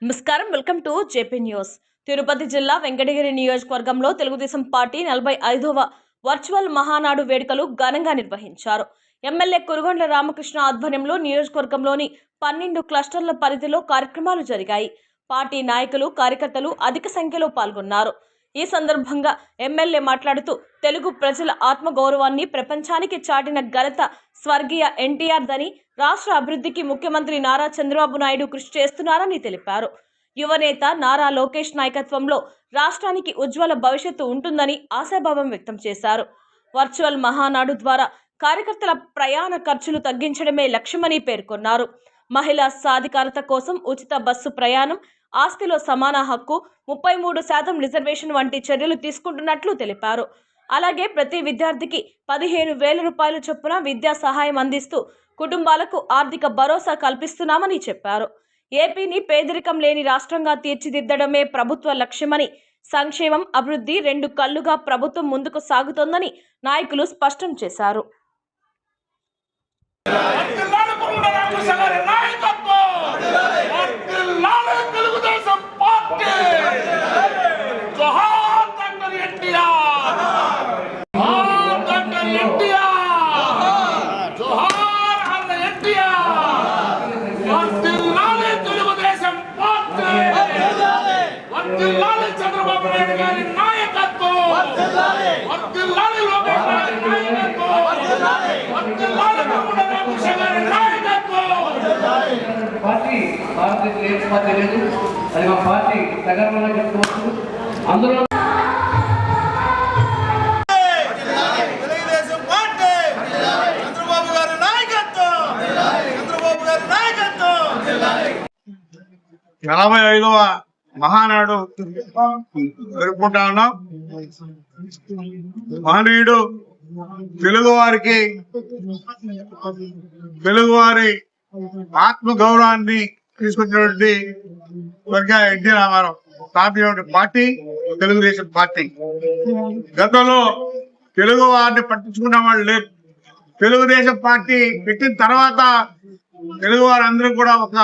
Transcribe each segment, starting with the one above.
నమస్కారం, welcome to JP news. Tirupati జిల్లా వెంకటగిరి నియోజకవర్గంలో తెలుగుదేశం పార్టీ 45వ వర్చువల్ మహానాడు వేడుకలు ఘనంగా నిర్వహించారు. ఎమ్మెల్యే కురుగొండ్ల రామకృష్ణ ఆధ్వర్యంలో నియోజకవర్గంలోని 12 క్లస్టర్ల పరిధిలో కార్యక్రమాలు జరిగాయి. పార్టీ నాయకులు, కార్యకర్తలు అధిక సంఖ్యలో పాల్గొన్నారు. ఈ సందర్భంగా ఎమ్మెల్యే మాట్లాడుతూ తెలుగు ప్రజల ఆత్మగౌరవాన్ని ప్రపంచానికి చాటిన ఘనత స్వర్గీయ ఎన్టీఆర్ దని, రాష్ట్ర అభివృద్ధికి ముఖ్యమంత్రి నారా చంద్రబాబు నాయుడు కృషి చేస్తున్నారని తెలిపారు. యువనేత నారా లోకేష్ నాయకత్వంలో రాష్ట్రానికి ఉజ్వల భవిష్యత్తు ఉంటుందని ఆశాభావం వ్యక్తం చేశారు. వర్చువల్ మహానాడు ద్వారా కార్యకర్తల ప్రయాణ ఖర్చులు తగ్గించడమే లక్ష్యమని పేర్కొన్నారు. మహిళా సాధికారత కోసం ఉచిత బస్సు ప్రయాణం, ఆస్తిలో సమాన హక్కు, 33% రిజర్వేషన్ వంటి చర్యలు తీసుకుంటున్నట్లు తెలిపారు. అలాగే ప్రతి విద్యార్థికి 15,000 రూపాయల చొప్పున విద్యా సహాయం అందిస్తూ కుటుంబాలకు ఆర్థిక భరోసా కల్పిస్తున్నామని చెప్పారు. ఏపీని పేదరికం లేని రాష్ట్రంగా తీర్చిదిద్దడమే ప్రభుత్వ లక్ష్యమని, సంక్షేమం, అభివృద్ధి రెండు కళ్లుగా ప్రభుత్వం ముందుకు సాగుతోందని నాయకులు స్పష్టం చేశారు. చంద్రబాబు నాయుడు గారి నాయకత్వం, వర్ధిల్లాలి లోకేష్ గారి నాయకత్వం, వర్ధిల్లాలి కురుగొండ్ల రామకృష్ణ గారి నాయకత్వం. పార్టీ భారతీయ పార్టీ లేదు, అది మా పార్టీ సగర్వంగా చెప్పుకోవచ్చు. అందులో తెలుగుదేశం పార్టీ, చంద్రబాబు గారి నాయకత్వం, చంద్రబాబు గారి నాయకత్వం. 45వ మహానాడు జరుపుకుంటా ఉన్నాం. మహనీయుడు తెలుగువారి ఆత్మ గౌరవాన్ని తీసుకొచ్చినటువంటి స్వర్గీయ ఎన్టీ రామారావు స్థాపించిన పార్టీ తెలుగుదేశం పార్టీ. గతంలో తెలుగు వారిని పట్టించుకున్న వాళ్ళు లేరు. తెలుగుదేశం పార్టీ పెట్టిన తర్వాత తెలుగు వారందరూ కూడా ఒక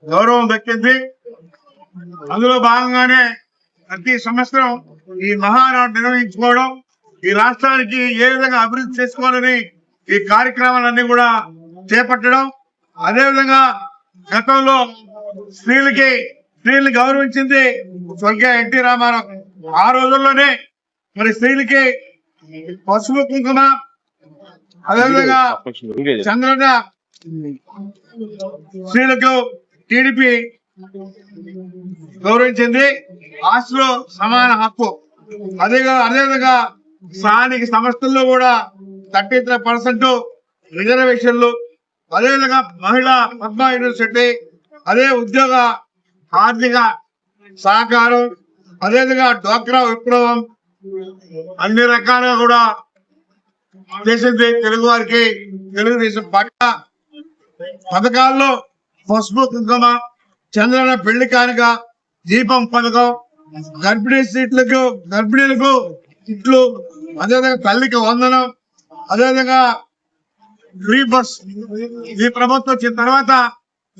గౌరవం దక్కింది. అందులో భాగంగానే ప్రతి సంవత్సరం ఈ మహానాడు నిర్వహించుకోవడం, ఈ రాష్ట్రానికి ఏ విధంగా అభివృద్ధి చేసుకోవాలని ఈ కార్యక్రమాలన్నీ కూడా చేపట్టడం. అదేవిధంగా గతంలో స్త్రీని గౌరవించింది స్వర్గీయ ఎన్టీ రామారావు. ఆ రోజుల్లోనే మరి స్త్రీలకి పసుపు కుంకుమ, అదేవిధంగా చంద్రన్న స్త్రీలకు టీడీపీ గౌరవించింది. ఆస్తిలో సమాన హక్కు, అదేవిధంగా స్థానిక సంస్థల్లో కూడా 33% రిజర్వేషన్లు, అదేవిధంగా మహిళా పద్మా యూనివర్సిటీ, అదే ఉద్యోగ ఆర్థిక సహకారం, అదేవిధంగా డ్వాక్రా విప్లవం, అన్ని రకాలుగా కూడా చేసింది తెలుగు వారికి తెలుగుదేశం పార్టీ. పథకాల్లో పసుపు కుంకుమ, చంద్రన పెళ్లి కానుక, దీపం పథకం, గర్భిణీలకు ఇట్లు, అదేవిధంగా తల్లికి వందనం, అదేవిధంగా ఫ్రీ బస్. ఈ ప్రభుత్వం వచ్చిన తర్వాత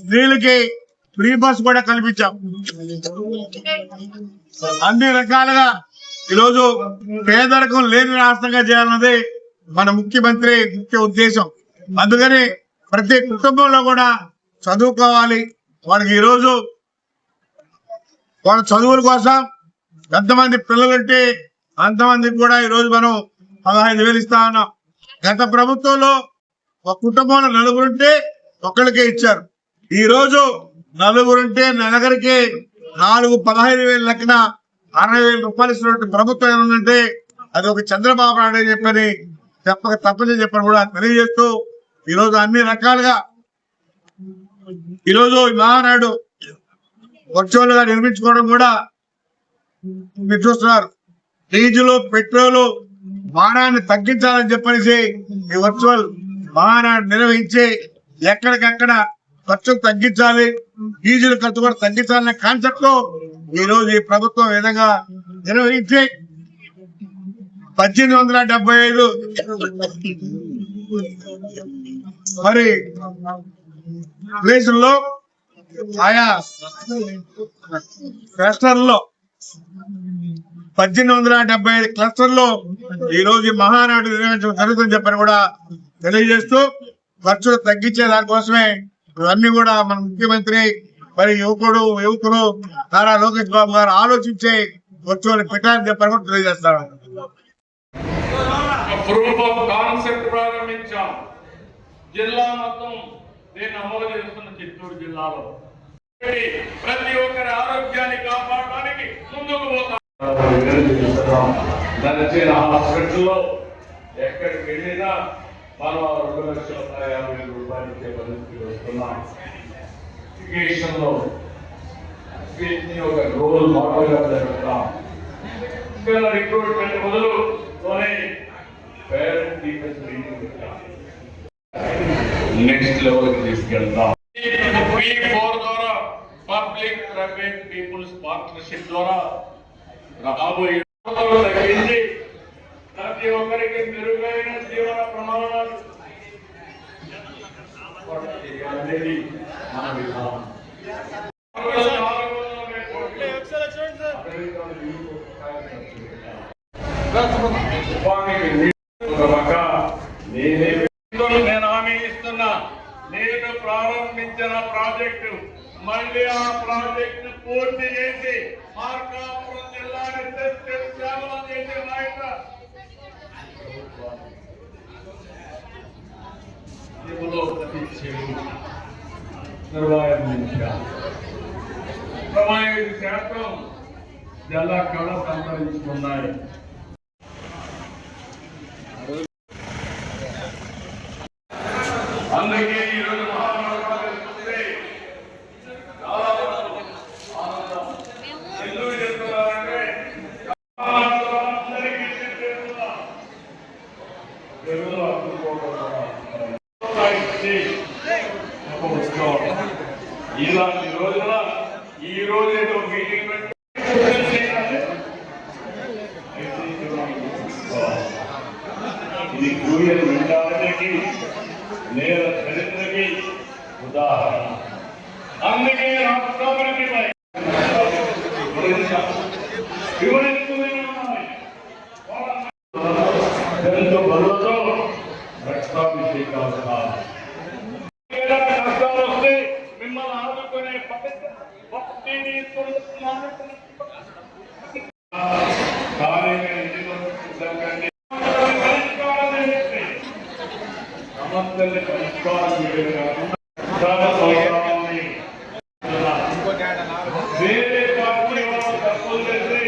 స్త్రీలకి ఫ్రీ బస్ కూడా కల్పించాం. అన్ని రకాలుగా ఈరోజు పేదరికం లేని రాష్ట్రంగా చేయాలన్నది మన ముఖ్యమంత్రి ముఖ్య ఉద్దేశం. అందుకని ప్రతి కుటుంబంలో కూడా చదువుకోవాలి. వాళ్ళకి ఈరోజు వాళ్ళ చదువుల కోసం ఎంతమంది పిల్లలుంటే అంతమందికి కూడా ఈరోజు మనం 15,000 ఇస్తా ఉన్నాం. గత ప్రభుత్వంలో ఒక కుటుంబంలో నలుగురుంటే ఒక్కడికే ఇచ్చారు. ఈ రోజు నలుగురుంటే నలుగురికి 15,000 లెక్కన 60,000 రూపాయలు ఇస్తున్నట్టు ప్రభుత్వం ఏముందంటే అది ఒక చంద్రబాబు నాయుడు చెప్పని తప్పని చెప్పని కూడా తెలియజేస్తూ ఈరోజు అన్ని రకాలుగా ఈరోజు మహానాడు వర్చువల్ గా నిర్మించుకోవడం కూడా మీరు చూస్తున్నారు. డీజిల్, పెట్రోల్ భారాన్ని తగ్గించాలని చెప్పనేసి ఈ వర్చువల్ మహానాడు నిర్వహించి ఎక్కడికక్కడ ఖర్చులు తగ్గించాలి, డీజిల్ ఖర్చు కూడా తగ్గించాలనే కాన్సెప్ట్ తో ఈ రోజు ఈ ప్రభుత్వం విధంగా నిర్వహించి 1875 మరి ప్లేసుల్లో ఆయా క్లస్టర్లో 1875 క్లస్టర్లో ఈ రోజు ఈ మహానాడు నిర్వహించడం జరుగుతుందని చెప్పని కూడా తెలియజేస్తూ ఖర్చులు తగ్గించే దానికోసమే ఇవన్నీ కూడా మన ముఖ్యమంత్రి మరి యువకులు నారా లోకేష్ బాబు గారు ఆలోచించే వర్చువల్ పెట్టాలని చెప్పని కూడా తెలియజేస్తారు. ప్రూఫ్ ఆఫ్ కాన్సెప్ట్ ప్రారంభించాం. జిల్లా మొత్తం దీన్ని అమలు చేస్తున్న చిత్తూరు జిల్లాలో ప్రతి ఒక్కరి ఆరోగ్యాన్ని కాపాడడానికి ముందుకు పోతాం. నడిచిన హాస్పిటల్లో ఎక్కడికి వెళ్ళినా మనం 2,50,000 రూపాయలు ఇచ్చే పరిస్థితికి వస్తున్నాం. ఎడ్యుకేషన్ లో వీటిని ఒక రోల్ మోడల్ గా జరుగుతాం. రిక్రూట్మెంట్ మొదలుతోనే పేరెంట్ టీచర్స్ మీటింగ్ పెట్టాం. నెక్స్ట్ లెవెల్ కి తీసుకెళ్తాం. P4 ద్వారా పబ్లిక్ ప్రైవేట్ పీపుల్స్ పార్ట్నర్షిప్ ద్వారా రాబోయే తగ్గించి ప్రతి ఒక్కరికి మెరుగైన జీవన ప్రమాణాలు అనేది మన విధానం. నేను హామీ ఇస్తున్నా, నేను ప్రారంభించిన ప్రాజెక్టు మళ్ళీ ఆ ప్రాజెక్టు పూర్తి చేసి మార్కాపురం జిల్లాని సేవలు చేసే నాయక ప్రతి చెరువు 25% జిల్లా కళ సంతరించుకున్నాయి. అందుకే ఈరోజు మహానాడు చూస్తే ఎందుకు చెప్తున్నారంటే అందరికీ ఇలాంటి రోజున ఈ రోజు ఏదో మీటింగ్ పెట్టి ఇది సూర్యుని విధానానికి నేల చరిత్రకి ఉదాహరణ. అందుకే రాష్ట్రానికి ఎంతో బలంతో రక్తాభిషేకాలు కష్టాలు వస్తే మిమ్మల్ని ఆదుకునే భక్తిని సమస్యల్ని పరిష్కారం వేరే పార్టీ వాళ్ళు తప్పులు చేసి